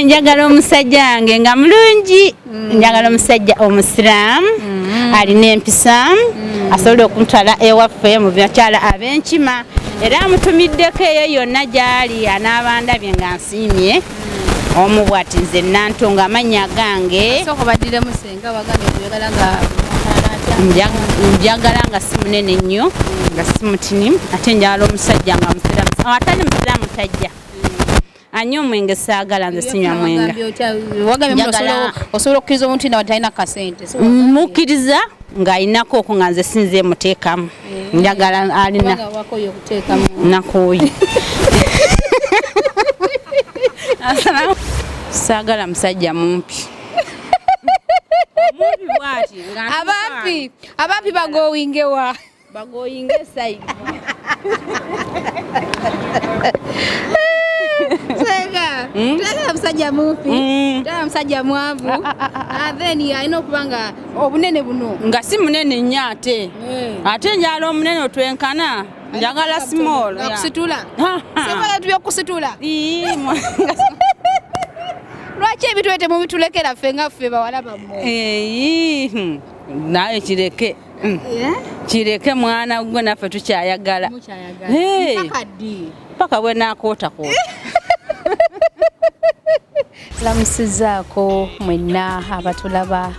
njagala omusajja wange nga mulungi njagala omusajja omusiraamu alina empisa asobola okuntwala ewaffe mu bakyala ab'enkima era amutumiddeko eyo yonna gy'ali anaabandabye nga nsiimye omu bw'ati nze Nantonga amannya gange njagala nga si munene nnyo nga si mutini ate njagala omusajja nga musiraamu atali musiraamu tajja anywa omwenge saagala nze sinywa mwenga osobola okukkiriza omuntu nawe talina kasente mukkiriza ng'alinako okwo nga nze sinze muteekamu njagala alina nakooyi saagala musajja mumpi abampi bagowingewa bagoyinge saidi Ssenga tulagala musajja mumpi tulagala musajja mwavu then alina okuba nga obunene buno nga si munene nnyo ate njala omunene otwenkana njagala small akusitula sikola tubyokusitula lwaki ebitwete mubitulekera ffe nga ffe bawala bammwe naye kireke mwana gwe naffe tukyayagala paka bwe nakootakoota lamusizaako mwenna abatulaba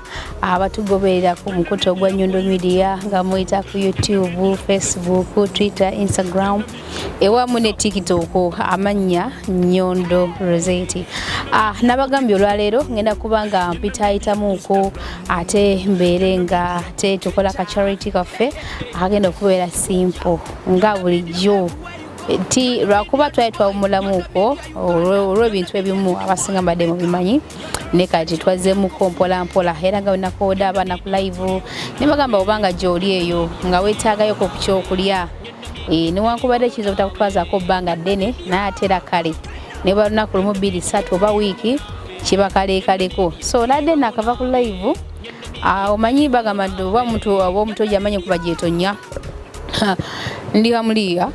abatugoberera ku mukutu gwa Nyondo Media nga muyita ku YouTube, Facebook, Twitter, Instagram ewamu ne TikTok amannya Nyondo Rozet. Nabagambye olwaleero ngenda kubanga mpitayitamuuko ate mbeere nga te tukola ka charity kaffe akagenda okubeera simple nga bulijjo ti lwakuba twali twawumulamuuko olw'ebintu ebimu abasinga mbadde mu bimanyi ne kati twazzeemuko mpolampola era nga wenakooda abaana ku live ne bagamba obanga gy'oli eyo nga weetaagayoko ku kyokulya newankubadde ekiyinza obutakutwazaako bbanga ddene naye ate era kale ne bwa lunaku lumu 2-3 oba wiiki kiba kaleekaleko so nadde nakava ku live omanyi bagamba nti oba omuntu oyo amanyi kuba gyetonya ndi amuliya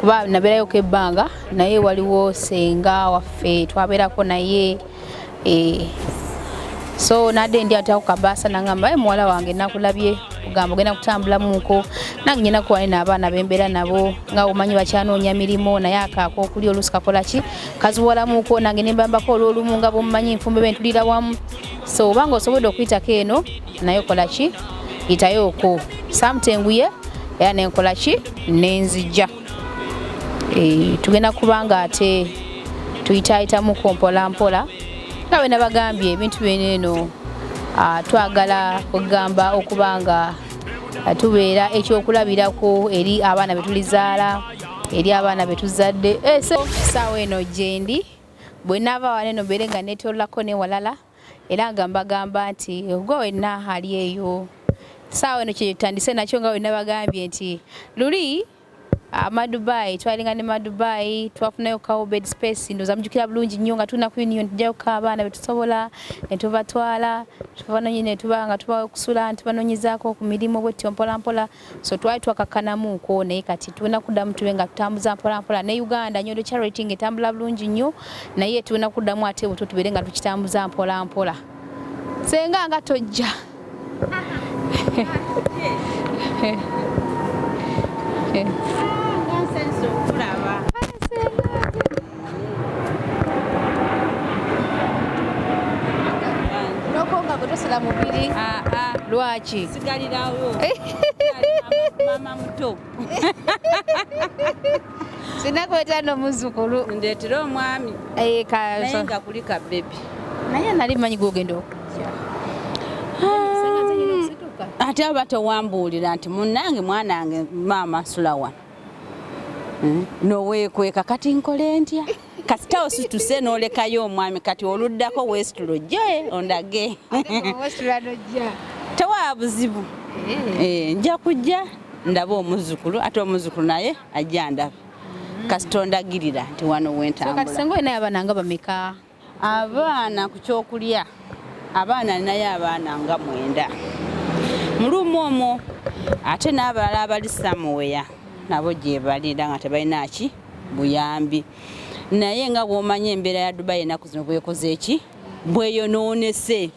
kuba nabeerayo ebbanga naye waliwo Ssenga waffe twabeerako naye so nadde ndi atako kabaasa nangamba muwala wange nakulabye kugamba ogenda kutambulamuuko nange nyina kuwale n'abaana bembeera nabo nga omanyi bakyanoonya mirimu naye akaako okuli oluusi kakola ki kaziwalamuuko nange nembambako olw'olumu nga bomumanyi nfumbe bentulira wamu so obanga osobodde okuyitako eno naye okola ki yitayooko samutenguye era nenkola ki nenzijja tugenda kubanga ate tuyitayitamuko mpolampola nga bwe nabagambye ebintu byeneeno twagala kugamba okubanga tubeera ekyokulabirako eri abaana betulizaala eri abaana betuzadde essaawa eno gyendi bwe naava waneno mbeere nga netolako newalala era nga mbagamba nti gwe wenna ali eyo saawa eno kyetandise nakyo nga wenna bagambye nti luli Madubai twalinga ne Madubai twafunayo ka bed space ndoza mjukira bulungi nnyo nga tuna ku union tujjako abaana betusobola netubatwala tubanoonye ne tubanga tuba kusula ntibanonyezaako ku mirimu bwetyo mpolampola so twali twakakanamuuko naye kati tuna kuddamu tube nga tutambuza mpolampola ne Uganda Nyondo Charity ngetambula bulungi nnyo naye tuna kuddamu ate buto tubeere nga tukitambuza mpolampola Ssenga nga tojja nokonga kutosala mubiri lwaki sigalirawo mama muto sinakweta n'omuzukulu ndeetera omwami naye nga kuli ka bebi naye nali manyi gwogenda okujja ate aba tewambuulira nti munnange mwanange maama sulawa noweekweka kati nkole ntya kasitawo situse n'olekayo omwami kati oluddako wesitulo gye ondage tewaa buzibu nja kujja ndaba omuzukulu ate omuzukulu naye ajja ndaba kasita ondagirira nti wano wentambula Ssenga olinayo abaana nga bameka abaana ku kyokulya abaana ninayo abaana nga 9 mulumu omwo ate n'abalala abali samuweya nabo gye balira nga tebalina ki buyambi naye nga bw'omanya embeera ya Dubai ennaku zino bwekoze eki bweyonoonese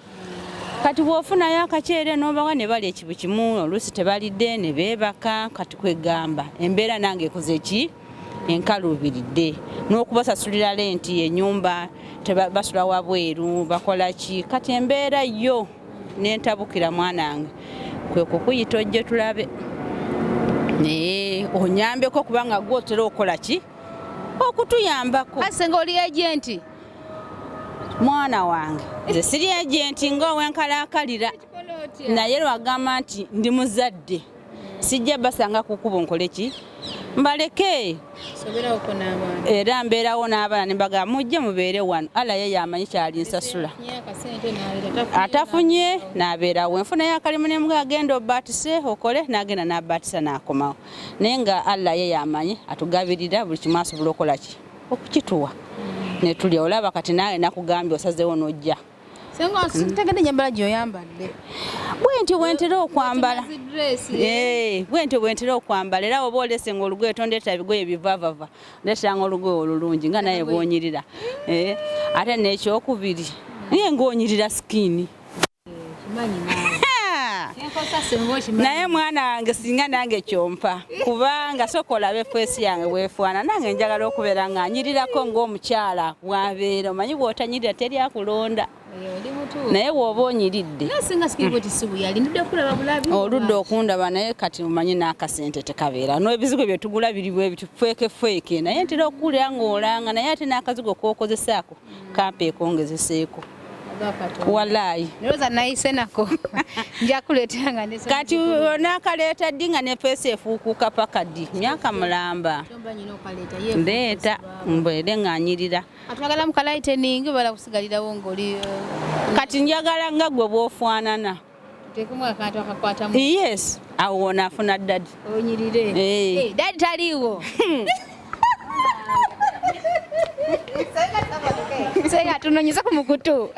kati bw'ofunayo akaceere n'obawa ne balya ekibu kimu oluusi tebalidde ne beebaka kati kwegamba embeera nange ekoze eki enkaluubiridde n'okubasasulira lenti ennyumba basula wabweru bakola ki kati embeera yo n'entabukira mwanange kwe kukuyita ojje tulabe onyambeko kubanga gwe otera okola ki okutuyambako Ssenga oli agenti mwana wange nze siri agenti ng'owenkalakalira naye lwagamba nti ndi muzadde sijja basanga kukuba nkole ki mbaleke era mbeerawo n'abaana ne mbagamba mujje mubeere wano ala ye yamanyi kyali nsasula atafunye n'abeerawo enfunayo akalimu ne mbwa agenda obatise okole n'agenda n'abatisa n'akomawo naye nga alla ye yamanyi atugabirira buli kimu asobola okola ki okukituwa ne tulya olaba kati nawe nakugambye osazeewo n'ojja Ssenga tegedde nyambala gy'oyambadde bwentyo bwentera okwambala bwentyo bwentera okwambala era oba olese ng'olugoye tondeeta ebigoye bivavava ndeetanga olugoye olulungi nga naye bw'onyirira ate n'ekyokubiri naye ng'onyirira sikiini naye mwana wange singa nange kyompa kubanga soka olabe feesi yange bwefaana nange njagala okubeera nga anyirirako ng'omukyala bwabeera omanyi bw'otanyirira teri akulonda naye bw'oba onyiridde oludde okundaba naye kati omanyi n'akasente tekabeera n'ebizigo bye tugula biribu ebyo feeke naye ntera okuwulira ng'olanga naye ate n'akazigo k'okozesaako kampa ekongezeseeko wallahi niroza nayise nako nja kuleetera nga kati nakaleeta ddi nga ne feesi efuukuuka paka ddi myaka mulamba ndeeta mbeere ng'anyirira atwagala mu kalaiteningi bala kusigalirawo ng'oli kati njagala nga gwe bw'ofaanana yes awo naafuna dadi onyirire dadi taliiwo Ssenga tunonyeza ku mukutu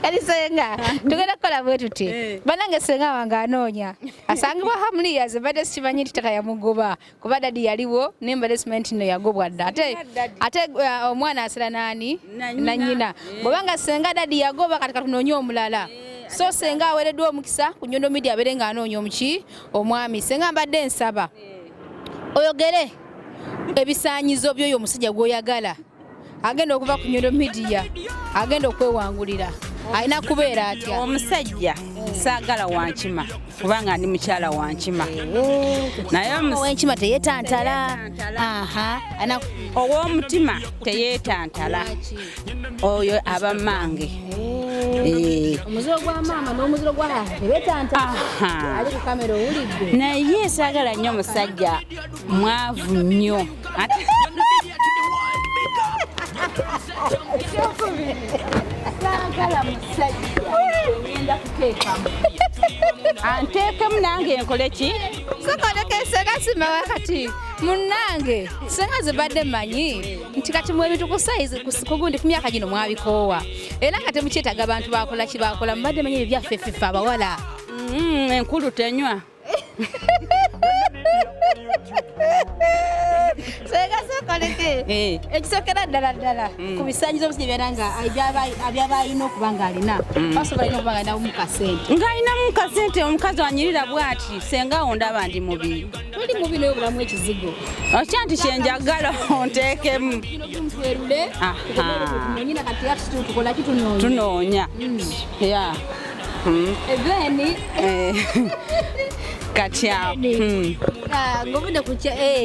kati Ssenga tugenda kukola bwe tuti banange Ssenga wange anoonya asangibwa hamuliyaze badde sikimanyi nti tata yamugoba kuba dadi yaliwo nembadde simanyi nti no yagobwa dda ate omwana asira naani nanyina bwebanga Ssenga dadi yagoba kati katunoonye omulala so Ssenga aweereddwa omukisa ku Nyondo Media abeere nga anoonya omuki omwami Ssenga mbadde nsaba oyogere ebisaanyizo by'oyo omusajja gw'oyagala agenda okuva ku Nyondo Media agenda okwewangulira alina kubeera atya omusajja saagala wankima kubanga ndi mukyala wankima naye wankima teyeetantala ow'omutima teyeetantala oyo aba mmange omuziro gwa maama n'omuziro gwa tebeetantala ali ku kamera owulidde naye saagala nnyo omusajja mwavu nnyo saagala musajja ngenda kuteekamu anteekemu nange enkole ki sokoleka Ssenga sima wakati munnange Ssenga zibadde manyi nti kati mwe bintu kusayizi kugundi ku myaka gino mwabikoowa era nga temukyetaaga abantu bakola ki bakola mubadde manyi ebyaffe ffeffe abawala enkulu tenywa Ssenga sokoleke ekisokera ddala ku bisaanyizo omusajja byera nga abyaba alina okuba nga alina basobola alina okuba nga alina mukasente ng'alinamu mukasente omukazi wanyirira bw'ati Ssenga ondaba ndi mubi toli mubi naye obulamu ekizigo okya nti kyenjagala onteekemu nyina kati ati tukola ki tunoonya ya then kati awo ng'obudde ku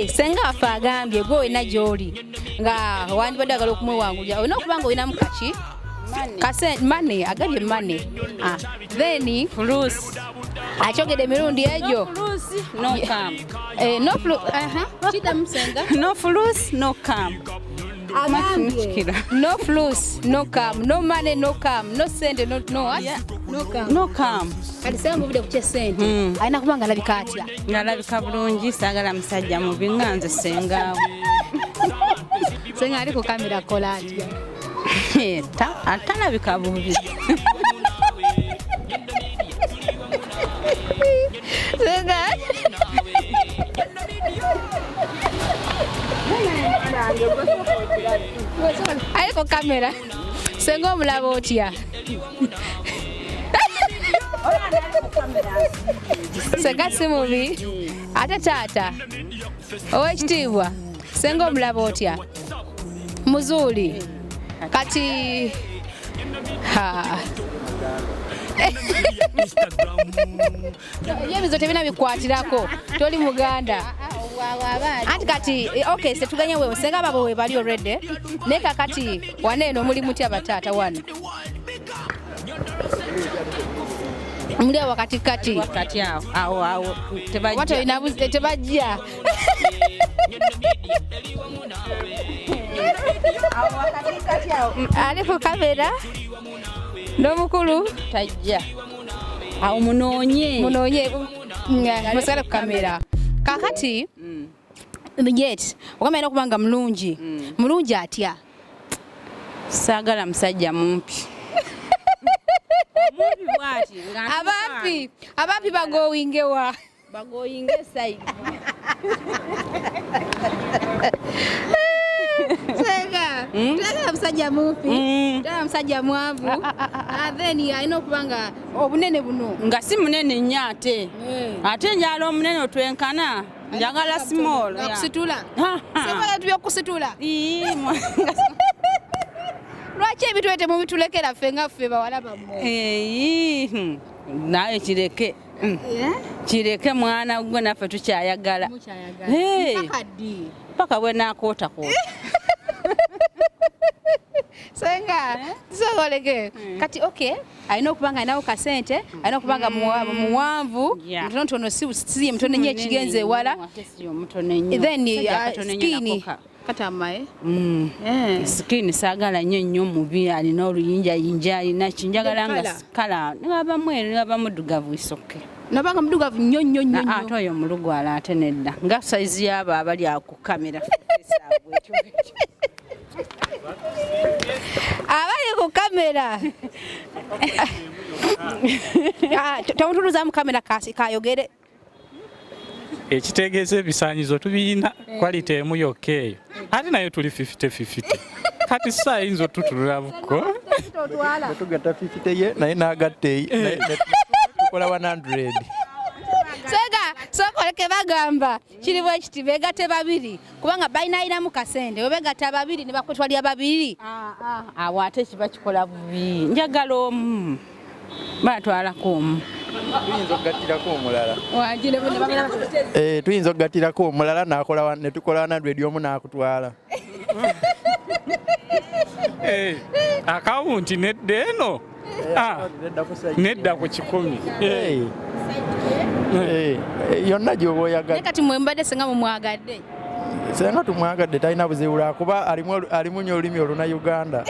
Ssenga waffe agambye gwe olina gy'oli nga wandibadde agala okumwewangulira olina okuba nga olinamu kaki mane agambye mane then fuluusi akyogedde emirundi egyo no fuluusi no kamu no flus no cam no money no cam no sente no cam kati Ssenga mubudde ku kyesente alina kuba nga alabika atya ng'alabika bulungi saagala musajja mubi nga nze Ssenga Ssenga ali ku kamera kola atya atalabika bubi Ssenga Aliko kamera. Ssenga omulaba otya? Ssenga si mubi. Ate taata. Ow'ekitiibwa. Ssenga omulaba otya? Muzuuli. Kati ebizo tebina bikwatirako toli muganda anti kati okay setuganye wewe Ssenga babo we bali already ne kakati waneeno muli mutya bataata wano muli wakati kati awo tebajja watu inabuze tebajja aliko kamera n'omukulu tajja awo munoonye musala ku kamera kakati jet okamera okubanga mulungi atya saagala musajja mumpi abampi bagowingewa bagoyinge saidi Ssenga tulagala musajja mumpi tulagala musajja mwavu then alina okubanga obunene buno nga si munene nnyo ate njala omunene otwenkana njagala small kusitula Ssenga tubyokusitula lwaki ebitwete mubitulekera ffe nga ffe bawala bammwe naye kireke mwana gwe naffe tukyayagala paka bwe nakootakoota Ssenga tisogoleke kati okay alina okubanga alinawo kasente alina okubanga muwanvu mutonotono si mutono nnyo ekigenze ewala then skini katamaye skini saagala nnyo mubi alina oluyinjayinja alina kinjagala nga kala nibaba mweru nibaba muddugavu isoke nabanga muddugavu nnyo ate oyo mulugwala ate nedda nga saizi yabo abali ku kamera abali ku kamera tomutuluza mu kamera kayogere ekitegeeza ebisaanyizo tubiyina kwalite emu yokka eyo ate nayo tuli 50-50 kati sayinza otutulula buko tugatta 50 ye naye n'agatta tukola 100 Ssenga sokoleke bagamba kiri bwe kiti begatte babiri kubanga bayinaayinamu kasente we begatta babiri ne bakwetwalya babiri awo ate kiba kikola bubi njagala omu batwalako omu tuyinza okugattirako omulala tuyinza okugattirako omulala ne tukola 100 omu n'akutwala akawunti nedda eno nedda ku 10 yonna gyoba oyagala kati mwembadde Ssenga mumwagadde Ssenga tumwagadde talina buzibu lwakuba alimu nnyo olulimi olunayuganda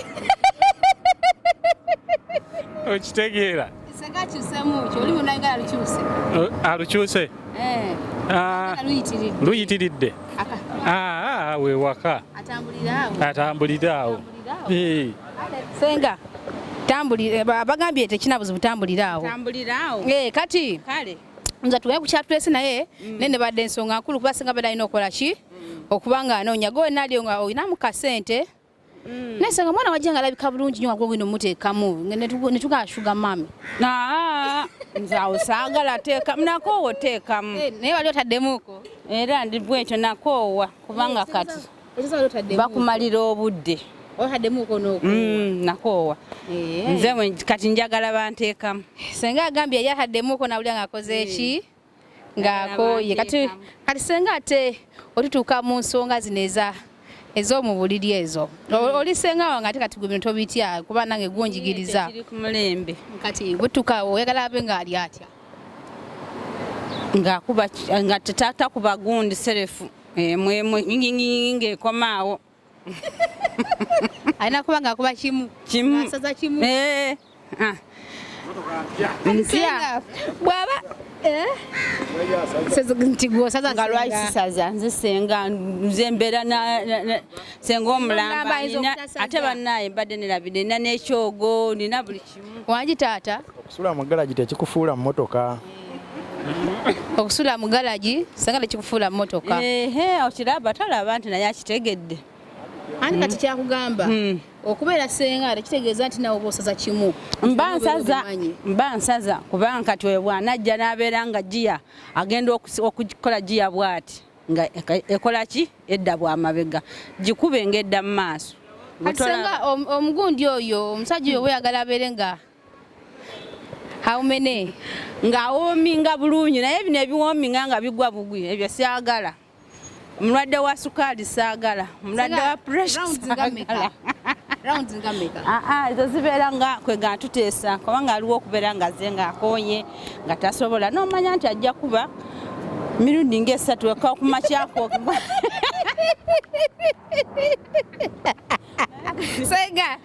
okitegeera Ssenga akyusemu ki olulimi olunayuganda lukyuse alukyuse luyitiridde wewaka atambulira awo Ssenga bagambye tekina buzibu tambulira awo kati nza tugaye kukyatulese naye nene badde ensonga nkulu kuba Ssenga badde alina okukola ki okubanga anoonya gwe nali nga olinamu kasente naye Ssenga mwana wajja nga alabika bulungi nnyo wagwe nomuteekamu ne tugashuga mami nze awo saagala teeka nakoowa oteekamu naye wali otaddemuko era ndi bwekyo nakoowa kubanga kati bakumalira obudde otaddemuko n'oku nakoowa nze kati njagala banteekamu Ssenga agambye yali ataddemuko nawulira ng'akoze eki ng'akooye kati Ssenga ate otituuka mu nsonga zino ez'omubuliri ezo oli Ssenga wange ate kati gwe bino tobitya kuba nange gwonjigiriza kiri ku mulembe kati bwetuuka oyagala abe ng'ali atya ng'akuba nga takuba gundi serefu ng'ekomaawo alina kuba ng'akuba kimu asaza kimu mpya bw'aba nti gwosaza nga lwakisisaza nze Ssenga nze mbeera Ssenga omulamba ate bannaaye mbadde nerabidde nina n'ekyogo nina buli kimu wangi taata okusula mu galagi tekikufuula mu motoka okusula mu galagi Ssenga tekikufuula mu motoka okiraba talaba nti naye akitegedde Ani kati kyakugamba okubeera Ssenga tekitegeeza nti nawe obosaza kimu. Mba nsaza kubanga kati oyo bw'anajja n'abeera nga giya agenda okukola giya bw'ati nga ekola ki edda bw'amabega gikube ng'edda mu maaso. Ssenga omugundi oyo omusajja oyo bweyagala abeere nga how many ng'awoominga bulungi naye bino ebiwoominga nga bigwa bugwi ebyo syagala. Mulwadde wa sukaali saagala, mulwadde wa pressure saagala. Rounds nga meka? Ezo zibeera nga kwega tuteesa kubanga aliwo okubeera nga ze ng'akoonye nga tasobola n'omanya nti ajja kuba mirundi ng'esatu eka okumakyako. Ssenga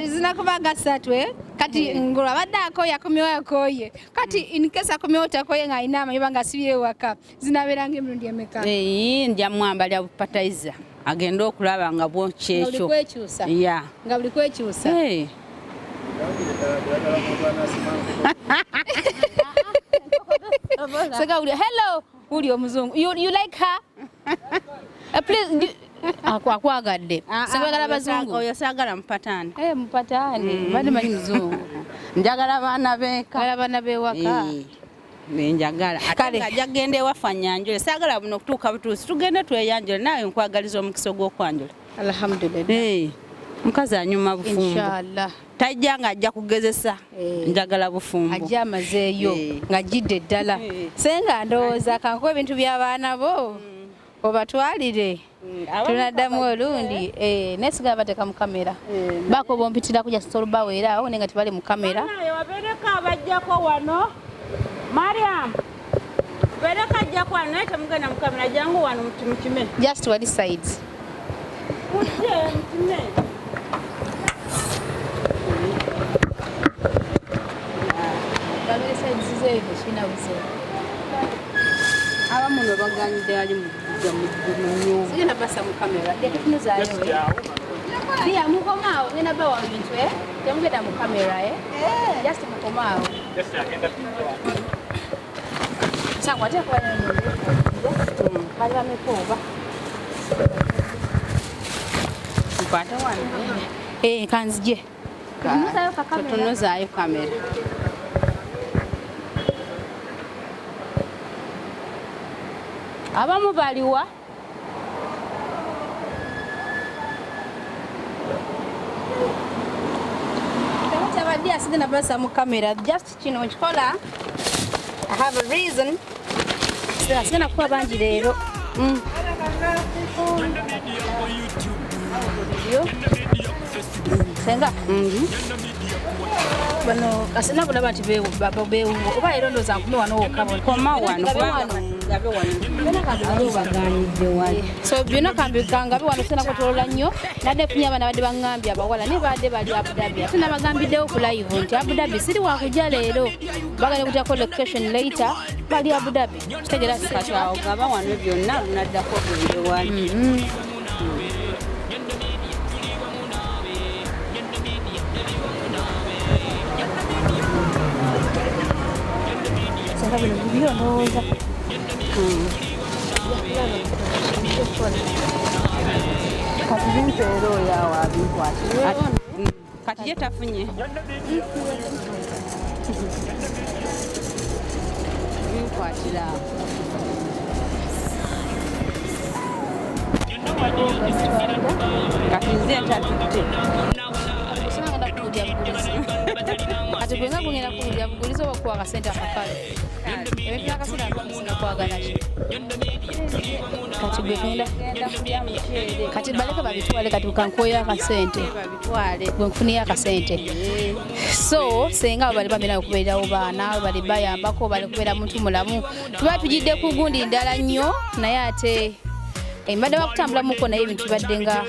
zinakubaga ssatu kati ngolwa abadde akoye akomyewo akoye kati in case akomyewo takoye ng'alina amanyi oba ng'asibye ewaka zinabeera ng'emirundi emeka? Nja mwambalya bupatayiza agenda okulaba nga bwokyekyo nga buli kwekyusa. Ssenga hello uli omuzungu you like her? Please akwagadde sigala bazungu oyo sagala mpatani mpatani bali manyi muzungu njagala abaana beka abaana bewaka nenjagala kale ajagenda ewafa nyanjule sagala buno okutuuka butuusi tugende tweyanjule nawe nkwagaliza omukisa gw'okwanjula. Alhamdulillah mukazi anyuma bufumbo inshallah tajja nga ajja kugezesa njagala bufumbo ajja amazeeyo nga jidde ddala. Ssenga ndowooza kankuwa ebintu by'abaana bo obatwalire tunaddamu olundi nesigala bateeka mu kamera baako bompitira kujja sitolubaweera awo nenga tebali mu kamera wabereka bajjako wano Mariam bereka ajjako wano naye temugenda mu kamera jangu wano mukime just wali sides mukime babiri sides zeeyo kina buze abamu no baganyidde ali mu sigenda basa mu kamera tutunuzaayo siya mukomaawo ngenda bawa bintu temugenda mu kamera just mukomaawo kanzije tutunuzaayo kamera abamu baliwa tabadde asigenda basa mu kamera just kino kikola I have a reason asigenda kuba bangi leero Ssenga bano kasina kulaba nti beewuwo oba leero ndooza nkume wano wokka koma wano so byonna kambikangabe wano sena kwetolola nnyo nadde funye abaana badde baŋŋambye abawala ne badde bali Abu Dhabi ate nabagambiddewo ku live nti Abu Dhabi siri wakujja leero bagenda kutyako location later bali Abu Dhabi kitegera katawo gaba wano byonna lunaddako gende wali bino bibyo ndowooza kati bimpeera oyo awo abinkwatira kati ye tafunye binkwatira kati nze ntatutte ati gwe nga kugenda kujja buguliza oba kuwa akasente akakale ebintu by'akasente akasinga kwagala ki kati gwe genda kati baleke babitwale kati kankoyo akasente gwe nfuniyo akasente so Ssenga abo bali bamina okubeerawo baana bali bayambako bali kubeera muntu mulamu tuba tujidde ku gundi ndala nnyo naye ate mbadde bakutambulamuko naye ebintu bibadde nga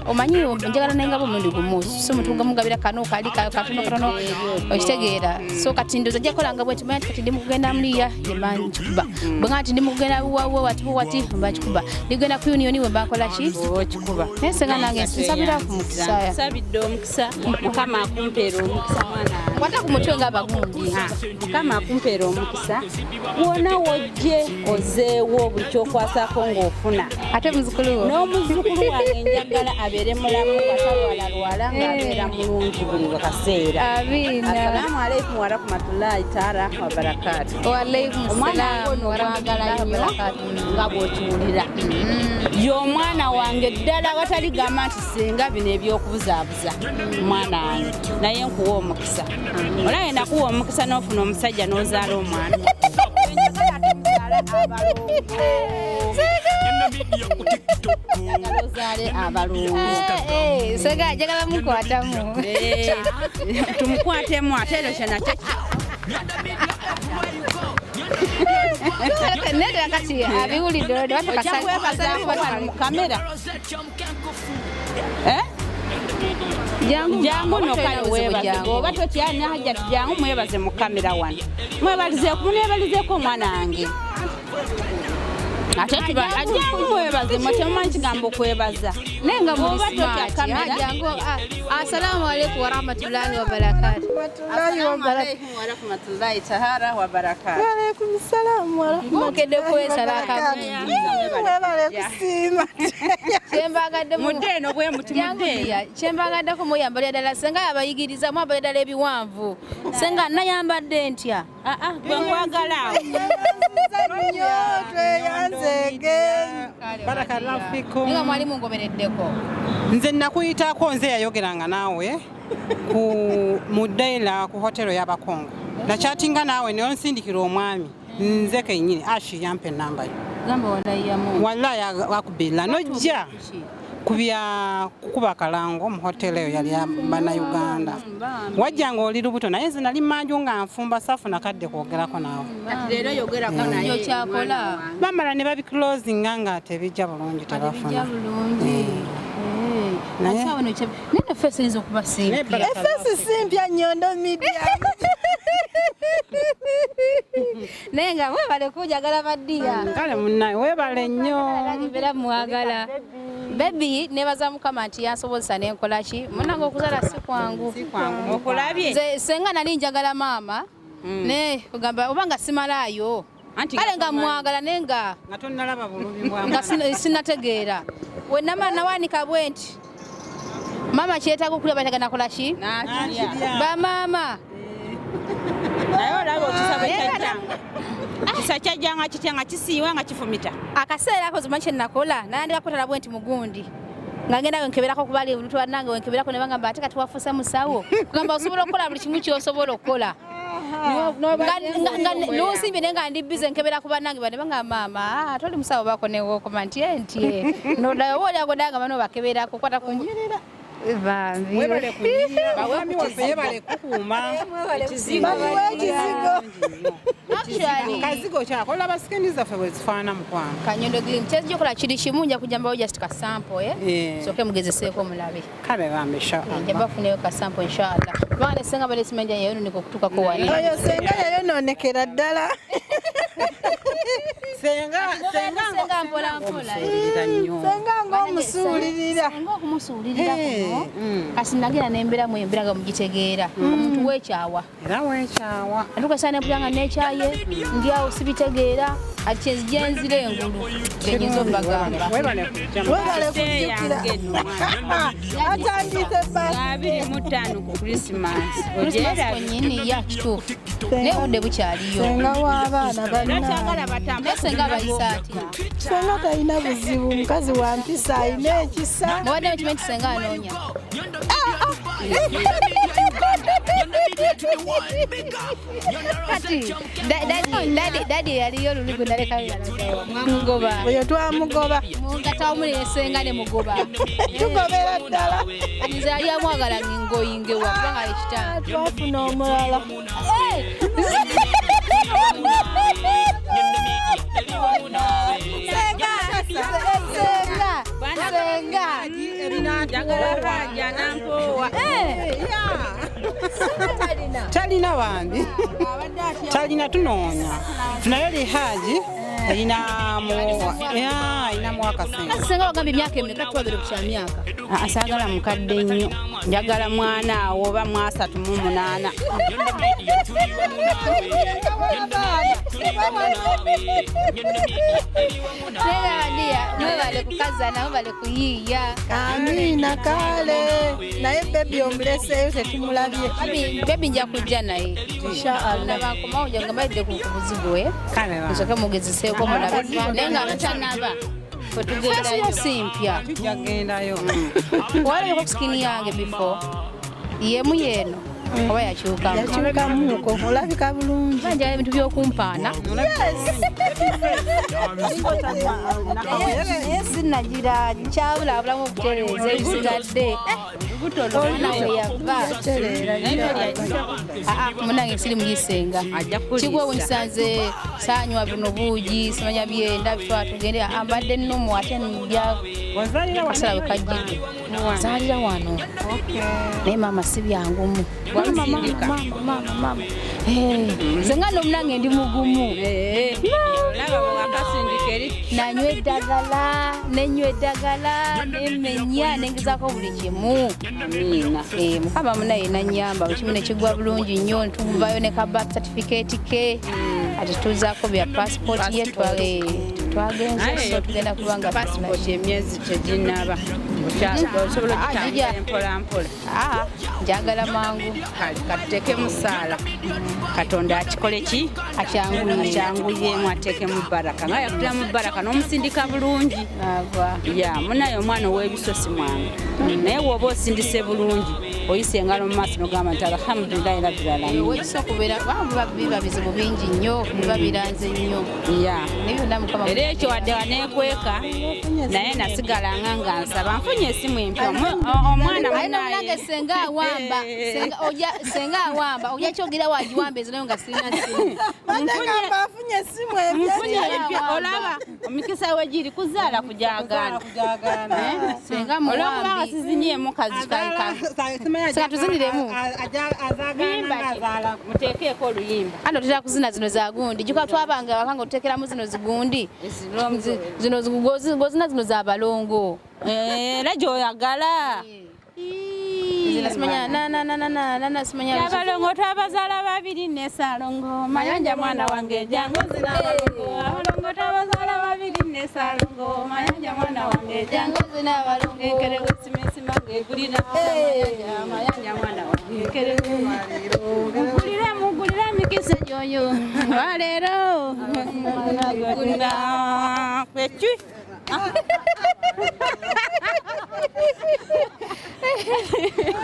omanyi njagala nengabo omundi gumu so mutunga mugabira kano kali katono okitegeera so kati ndoza jakolanga bwe timanyi kati ndi mukugenda mliya yemanyi kikuba bwenga nti ndi mukugenda wawo wati mbakikuba ndigenda ku union we bakola ki kikuba Ssenga nange nsabira ku mukisa sabidde omukisa mukama akumpeera omukisa mwana kwata ku mutwe nga bagundi mukama akumpeera omukisa wona wojje ozeewo buli kyokwasako ng'ofuna ate muzukulu n'omuzukulu wange njagala abeere mulamu atalwalalwala ng'abeera mulungi buli kaseera. Amina. Assalamu alaikum warahmatullahi taala wabarakatuh. Wa alaikum salaam warahmatullahi wabarakatuh. Nga bw'okiwulira y'omwana wange ddala watali gamba nti Ssenga bino eby'okubuzaabuza omwana wange naye nkuwa omukisa olaye nakuwa omukisa n'ofuna omusajja n'ozaala omwana ozaale abalungu Ssenga njagala mukwatamu tumukwatemu ate ekyo kyonna nedera kati abiwulidde mu kamera jangu nokale webaze oba totyalina hajjati jangu mwebaze mu kamera wano mwebalizeeko omwana wange ate jangu mwebaze mwetemumanyi kigambo okwebaza nenga jangu assalamu alaikum warahmatullahi wabarakatuh. warahmatullahi taala wabarakatuh. Waalaikum salaam Mugende kwesala akabuzi. Kyembagadde muddeeno bwe muti muddeeno. Kyembagadde ko muyambalira ddala Ssenga yabayigiriza mwambalira ddala ebiwanvu. Ssenga nayambadde ntya? Gwe nkwagala. Barakallahu fikum. Nga mwali mungobereddeko. Nze nakuyitako nze yayogeranga naawe mu Daila ku hotelo y'Abakongo. Nakyatinga naawe ne onsindikira omwami nze kennyini Ashi yampe namba yo. Gamba walayamu. Wallahi akubira nojja kubya kukuba kalango mu hotelo eyo yali bana Uganda. Wajjanga oli lubuto naye nze nali manju nga nfumba safu nakadde kwogerako naawe. Kati leero yogerako naye. Yo kyakola. Bamala ne babi closing nga tebijja bulungi tebafuna. Tebijja bulungi. Asawa no chebe. Nene face nizo kuba simpya. Face simpya Nyondo Media. Nenga webale kujagala baddiya. Kale munnaye webale nnyo. Nagibera mwagala. Baby nebaza mukama nti yasobozesa nenkola ki? Munange okuzala si kwangu. Okulabye. Nze Ssenga nali njagala mama. Ne kugamba obanga simalayo. Kale nga mwagala nenga. Nga tonnalaba bulubi bwa nga sinategeera. We namana wanika bwenti. Mama kyetaaga okulya batagana nakola ki? Ba mama. Naye olaba okisaba kyajjanga. Kisa kyajjanga kitya nga kisiiwa nga kifumita. Akaseera ako zimanyi kye nakola nayandika kutala bwenti mugundi. Nga ngenda nkeberako kubali olutu wanange wenkeberako ne bangamba ate kati wafuusa musawo. Kugamba osobola okukola buli kimu ky'osobola okukola. N'osimbye naye nga ndi bize nkebera ku bannange bane bangamba mama toli musawo bako ne wokoma nti n'oddayo oba olyagodanga bano bakeberako kwata kunyirira. Bambi. Webale kunyirira. Bawami waffe yebale kukuuma. Ekizigo. Kazigo kyakola basikeni zaffe bwe zifaana mukwano. Kanyondo Green kyejjokola kiri kimu nja kujambawo just ka sample soke mugezeseeko mulabe. Kale bambi inshallah. Njamba funeyo ka sample inshallah. Bana Ssenga bale simenja yeyo niko kutuka ko wali. Oyo Ssenga yayononekera ddala. Ssenga mpola mpola. Ssenga ng'omusuulirira. Ssenga okumusuulirira kuno. Kasi nagira nembera mu embera nga mugitegeera. Omuntu wekyawa. Era wekyawa. Atukasana empulanga nekyaye ndiawo sibitegeera ati enzire engulu genyizo mbagamba. Webale kujjukira. Atandise basi. 25 ku Christmas. Ojera nyini ya kituufu. Ne budde bukyaliyo. Ssenga w'abaana banna. Kyagala batambula. Ssenga bayisa atya. Ssenga talina buzibu mukazi wa mpisa alina ekisa. Muwadde ekimenti Ssenga anoonya. Kati dadi yaliyo lulugu naleka mwamugoba. Oyo twamugoba. Mugata omuli Ssenga ne mugoba. Tugobera ddala. Nze yali amwagala ngoyingewa kubanga ekitanda. Twafuna omulala. Ssenga talina bambi talina tunoonya tunayo lihaji ayinamu akasenga Ssenga wagambye emyaka emeka twagere ku kya myaka asagala mukadde nnyo njagala mwana awo oba mu 38 mwebale kukazana mwebale kuyiiya Amina kale naye bebi omuleseyo tetumulabye bebi nja kujja naye Inshallah. nabankomawo nja ngabalidde ku buzibu nsoke mugezeseeko mulabe naye nga mutanaba fetugendayo simpya tujagendayo walabeko ku sikini yange before yemu yeeno oba yakyukamu yakyukamuko olabika bulungi banjala ebintu by'okumpaana naye sinagira kyabulabulamu okutereeza ebisigadde nawe yava munange siri mulisenga kigwewo nkisanze sanywa bino buugi simanya byenda bitwa tugende ambadde nnumu ate byakasala wekajjidde zaalira wano naye maama si byangumu mama senga nomunange ndi mugumu nanywa eddagala nenywa eddagala nemenya nengezaako buli kimu mukama munaye nanyamba bukimu nekigwa bulungi nnyo ntuvayo ne ka birth certificate ke ati tuzaako bya passport ye twagenze so tugenda kubanga passport emyezi teginaba osobola okutambula mpolampola njagala mangu katuteke musaala katonda akikole ki akyanguyemu ateekemu baraka nga yakutulamu baraka n'omusindika bulungi ya munaye omwana ow'ebisosi mwange naye bw'oba osindise bulungi oyise engalo mu maaso nogamba nti alhamdulillahi rabbil alamin wekisa okubeera biba bizibu bingi nnyo biba biranze nnyo era ekyo wadde waneekweka naye nasigalanga nga nsaba nfunye esimu empya omwana munaye senga awamba ojja kyogera wagiwamba ezo nayo nga sirina simu afunye esimu empya olaba omikisa wegiri kuzaala kujagana senga olwokubanga sizinyeemu senga tuziniremu muteekeeko oluyimba ano tutera kuzina zino za gundi juka twabanga wakanga otuteekeramu zino zigundi zino ngozina zino za balongo era gyoyagala abalongo twabazaala babiri nesalongo mayanja mwana wange jangu abalongo twabazaala babiri nesalongo mayanja mwana wange jangu enkerewe simesima ngegulira mayanja mwana wange enkerewe mugulira mikisa gyoyo waleero gulira kwecwi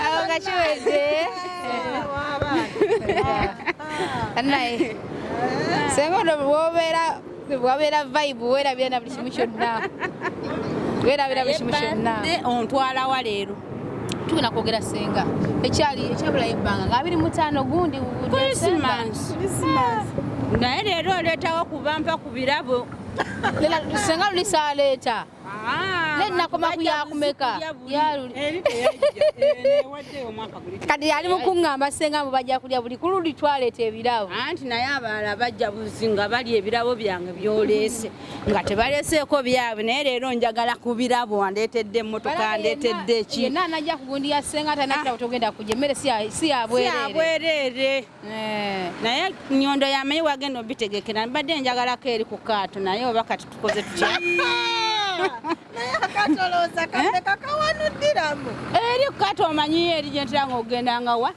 awo gakiwedde naye senga wabeera vibe weerabira na buli kimu kyonna weerabira buli kimu kyonna ontwala wa leero tugenda kwogera senga ekyabulayo ebbanga nga 25 gundi Christmas naye leero oleetawo kubampa ku birabo senga luli saaleeta nenakoma kuyakumeka kati yali mukuŋŋamba senga mubajja kulya buli kuludi twaleeta ebirabo anti naye abalala bajja buzi nga bali ebirabo byange byoleese nga tebaleeseeko byabwe naye leero njagala ku birabo wandeetedde emmotoka ndeetedde eki yenna anajja kugundira senga atanakira togenda kujja emmere si yabwereere naye Nyondo yamenyi wagenda obitegekera mbadde njagalako eri ku kaato naye oba kati tukoze tutya naye akatolooza kaleka kawanuddiramu eri ku kaato omanyiyo eri gyentera nga ogendanga wa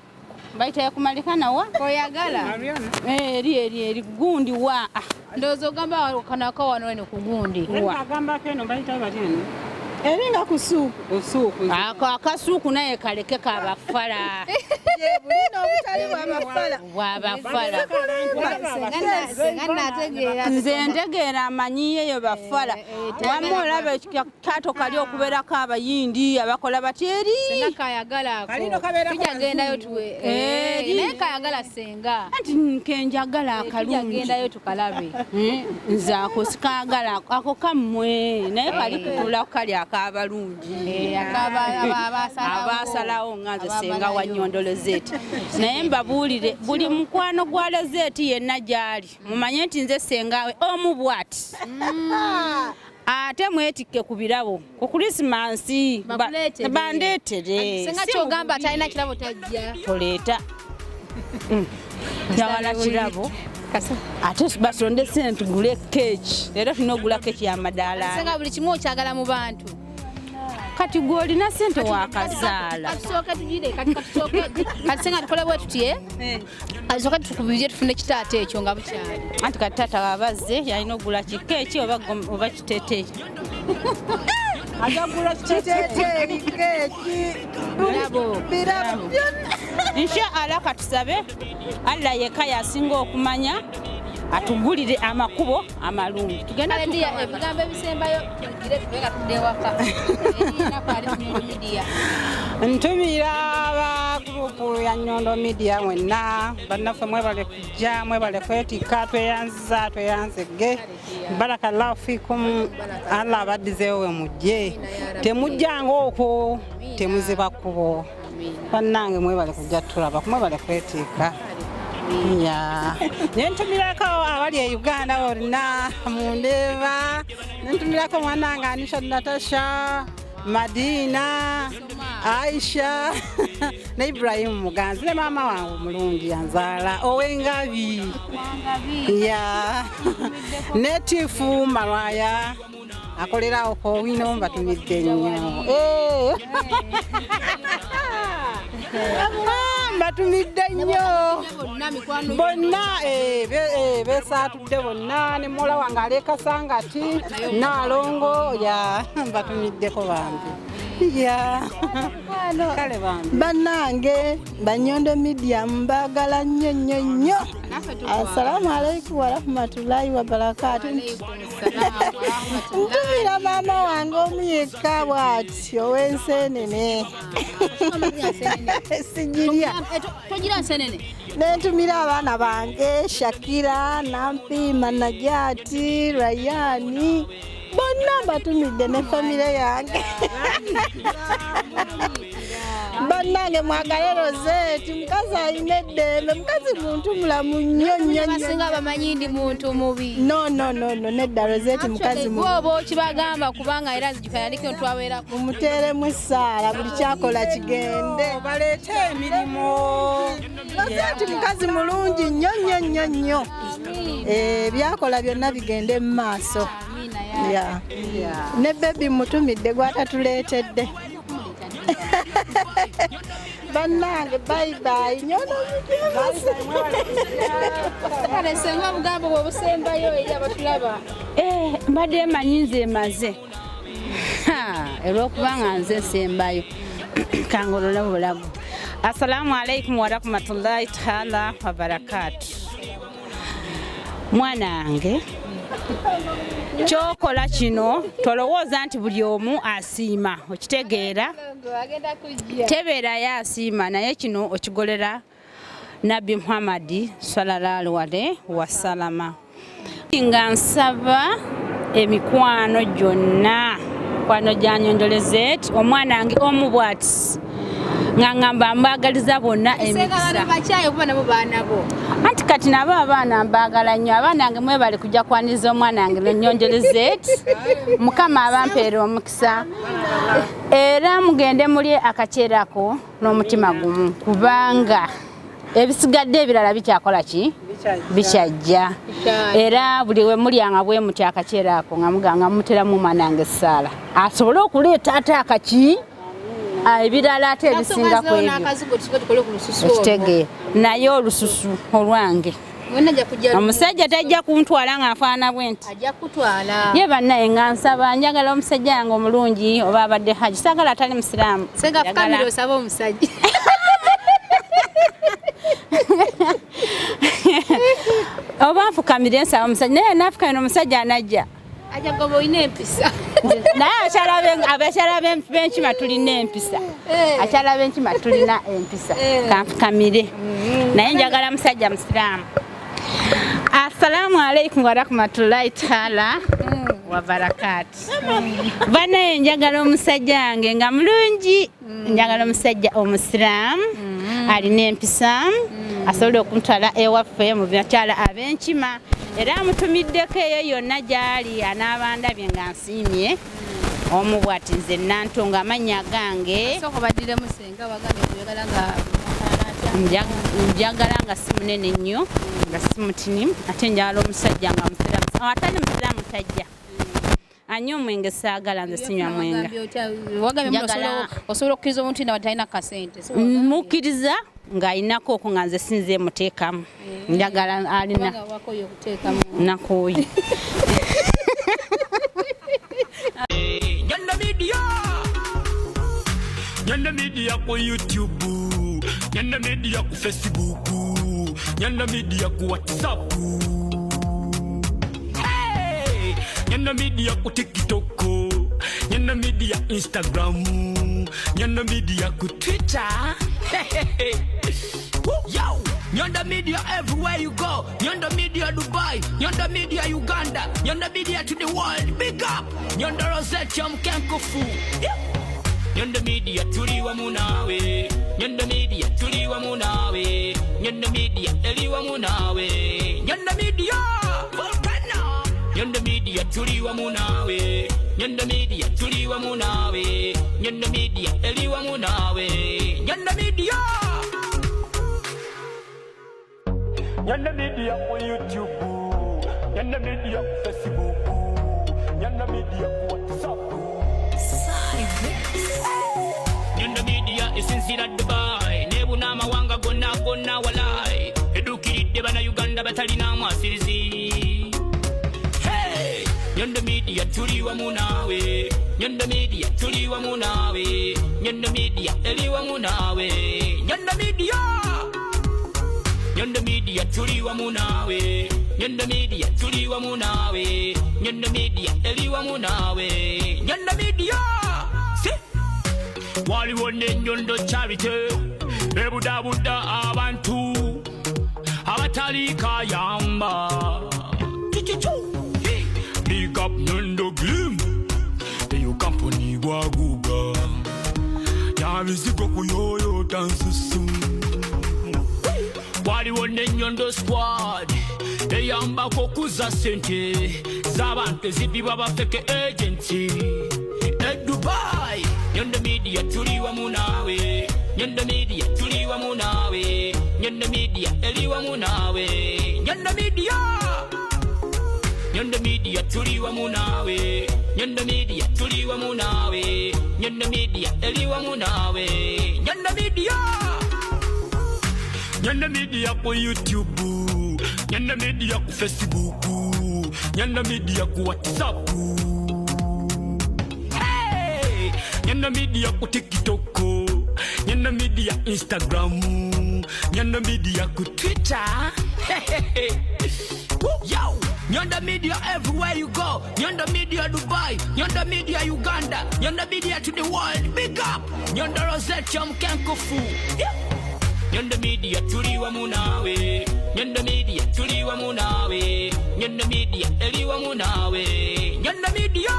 bayita yakumalikana wa oyagala eri gundi wa ndowooza ogamba kanaka wano eno ku gundi eri nga ku suuku ako akasuuku naye kaleke kabafala bulina obutali bwabafala nze ntegeera amanyiyeyo bafala wamma olaba ekikaato kali okubeerako abayindi abakola batyeri tujagendayo naye kayagala senga anti nkenjagala akalungigendayo tukalabe nze ako sikagala ako kammwe naye kali kutulako kali ak'abalungi abasalawo nga nze Ssenga wa Nyondo Rozet naye mbabuulire buli mukwano gwa Rozet yenna gy'ali mumanye nti nze Ssenga we omu bw'ati ate mwetikke ku birabo ku Krismasi bandeetere Ssenga kyogamba talina kirabo tajja toleeta njagala kirabo ate basonde sente tugule keeki leero tulina ogula keeki y'amadaala Ssenga buli kimu okyagala mu bantu kati gw'olina sente wakazaala kati Ssenga tukole bwe tutye alisooka tukubirye tufune kitaata ekyo nga bukyali anti kati taata wabazze yalina ogula kikeeki oba kiteeteeyi agagula kiteeteeyi keeki birabo inshallah katusabe Allah yekka yasinga okumanya atugulire amakubo amalungi tugenda ebigambo ebisembayo tugire tubega tudde waka erina kwali Nyondo Media ntumira aba grupu ya Nyondo Media mwenna bannaffe mwebale kujja mwebale kwetika tweyanzege barakallahu fikum Allah abaddizeewo we mujje temujjanga okwo temuziba kubo bannange mwebale kujja tulaba mwebale kwetika ya nentumirako abali e Uganda bonna mundeba nentumirako mwananga Anisha Natasha Madina Aisha na Ibrahim Muganzi ne mama wangu mulungi yanzala owengabi ya netifu Maraya akolera oko wino mbatumidde nnyo mbatumidde nnyo bonna besatudde bonna ne muwala wange alekasangati naalongo ya mbatumiddeko bange ya kale bange bannange Nyondo Media mbagala nnyo assalamu alaikum warahmatullahi wabarakatuh ntumira maama wange omuyekka bw'ati ow'ensenene sijirya togira nsenene nentumira abaana bange Shakira Nampiima Najati Rayani bonna mbatumidde ne famire yange bannange mwagale Rozet mukazi alina eddembe mukazi muntu mulamu nnyo basinga bamanyi ndi muntu mubi no nedda Rozet mukazi mubi kibagamba kubanga era nzijukayandike ntwabeera mumuteeremu essaala buli kyakola kigende baleete emirimu Rozet mukazi mulungi nnyo byakola byonna bigende mu maaso ne bebi mutumidde gwatatuleetedde bannange bye Nyondo Media Ssenga bugambo bwobusembayo eri abatulaba mbadde manyi nze emaze olw'okubanga nze nsembayo kangolola bulago assalamu alaikum warahmatullahi taala wabarakatu mwanange kyokola kino tolowooza nti buli omu asiima okitegeera tebeerayo asiima naye kino okigolera Nabbi Muhammad sallallahu alaihi wasalama nga nsaba emikwano gyonna kwano gya Nyondo Rozet omwanange omu bw'ati nga ngamba mbagaliza bonna emikisa anti kati nabo abaana mbagala nnyo abaanange mwebale kujja kwaniriza omwanange Nyondo Rozet mukama abampeera omukisa era mugende mulye akaceerako n'omutima gumu kubanga ebisigadde ebirala bikyakola ki bikyajja era buli we mulyanga bwe muti akaceerako nga muganga muteramu omwanange essaala asobole okuleeta ate akaki ebirala ate ebisinga ku ebyo okitegeera naye olususu olwange omusajja tajja kuntwala ng'afaana bwe nti ye bannaye nga nsaba njagala omusajja yange omulungi oba abadde haji saagala atali musiraamu oba nfukamire nsaba omusajja naye nafukamira omusajja anajja naye abakyala b'enkima tulina empisa akyala b'enkima tulina empisa kanfukamire naye njagala musajja musiraamu assalamu alaikum warahmatullahi taala wa barakati. Banaye njagala omusajja wange nga mulungi, njagala omusajja omusiraamu alina empisa, asobola okuntwala ewaffe mu bakyala ab'enkima, era amutumiddeko eyo yonna gy'ali anaabandabye nga nsiimye omu bw'ati nze Nantonga amannya gange. Soko badire musenga bagambye kuyagala nga njagala nga si munene nnyo nga si mutini, ate njagala omusajja nga musiraamu, atali musiraamu tajja anywa omwenge saagala, nze sinywa mwenga. Osobola okukkiriza omuntu nawe talina kasente? Mukkiriza ng'alinako okwo nga nze sinze muteekamu, njagala alina nakooyi. Nyondo Media ku YouTube, Nyondo Media ku Facebook, Nyondo Media ku WhatsApp, hey! Nyondo Media ku TikTok, Nyondo Media Instagram, Nyondo Media ku Twitter. Yo! Nyondo Media everywhere you go. Nyondo Media Dubai, Nyondo Media Uganda, Nyondo Media to the world. Big up! Nyondo Rozet Mkenkofu. Nyondo Media tuliwa munawe, Nyondo Media tuliwa munawe, Nyondo Media eliwa munawe, Nyondo Media volcano, Nyondo Media tuliwa munawe, Nyondo Media tuliwa munawe, Nyondo Media eliwa munawe, Nyondo Media. Nyondo Media ku YouTube, Nyondo Media ku Facebook, Nyondo Media ku WhatsApp. Nyondo Media esinzira Dubai, nebuna mawanga gonna gonna walai, edukiridde bana Uganda batalina mwasirizi. Hey! Nyondo Media tuliwa munawe, Nyondo Media tuliwa munawe, Nyondo Media eliwa munawe, Nyondo Media. Nyondo Media tuliwa munawe, Nyondo Media tuliwa munawe, Nyondo Media eliwa munawe, Nyondo Media. Waliwo ne Nyondo Charity, ebudabuda abantu abatali kayamba. Big up Nyondo Glim, eyo company gwaguga, yabizigo kuyoyo tansusu. Waliwo ne Nyondo Squad, eyamba kokuza sente z'abantu ezibibwa bafeke agency e Dubai. Nyondo Media tuliwa munawe, Nyondo Media tuliwa munawe, Nyondo Media eliwa munawe, Nyondo Media. Nyondo Media tuliwa munawe, Nyondo Media tuliwa munawe, Nyondo Media eliwa munawe, Nyondo Media. Nyondo Media ku YouTube, Nyondo Media ku Facebook, Nyondo Media ku WhatsApp, hey! Nyondo Media ku TikTok, Nyondo Media Instagram, Nyondo Media ku Twitter. Yo! Nyondo Media everywhere you go. Nyondo Media Dubai, Nyondo Media Uganda, Nyondo Media to the world. Big up! Nyondo Rozet Mkenkofu. Nyondo Media tuliwa munawe, Nyondo Media tuliwa munawe, Nyondo Media eliwa munawe, Nyondo Media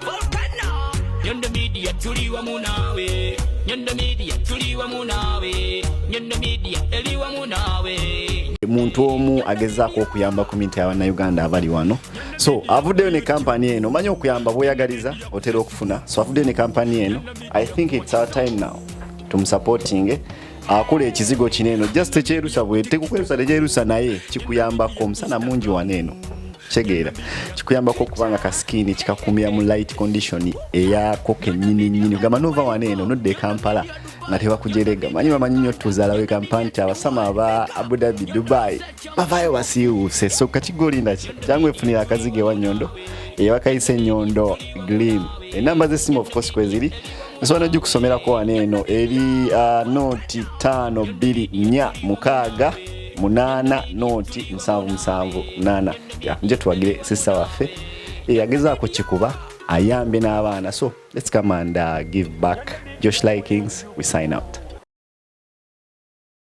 volcano, Nyondo Media tuliwa munawe, Nyondo Media tuliwa munawe, Nyondo Media eliwa munawe. Muntu omu agezaako okuyamba community y'abanna Uganda abali wano, so avuddeyo ne kampani eno. Omanyi okuyamba bw'oyagaliza otera okufuna, so avuddeyo ne kampani eno. I think it's our time now tumusupporting akola ekizigo kineno, just ekyerusa bwete kukwerusa tejerusa naye kikuyambako omusana mungi waneno kyegeera, kikuyambako okubanga kaskini kikakumira mu light condition eyako kennyini gamba nova waneno nodde Kampala nga tebakujerega. Manyi bamanyi nnyo tuzaalawo kampani abasama aba Abu Dhabi, Dubai bavaayo basiiwuuse, so kakigolinda ki jangu efunira akazige wa Nyondo eyabakayise Nyondo Glim. Enamba z'essimu of course kweziri nsobola gikusomera waneno eri noti 5246 noti 778 nje tuwagire sisa waffe yagezaako kikuba ayambe n'abaana. So let's come and give back. Josh Likings, we sign out.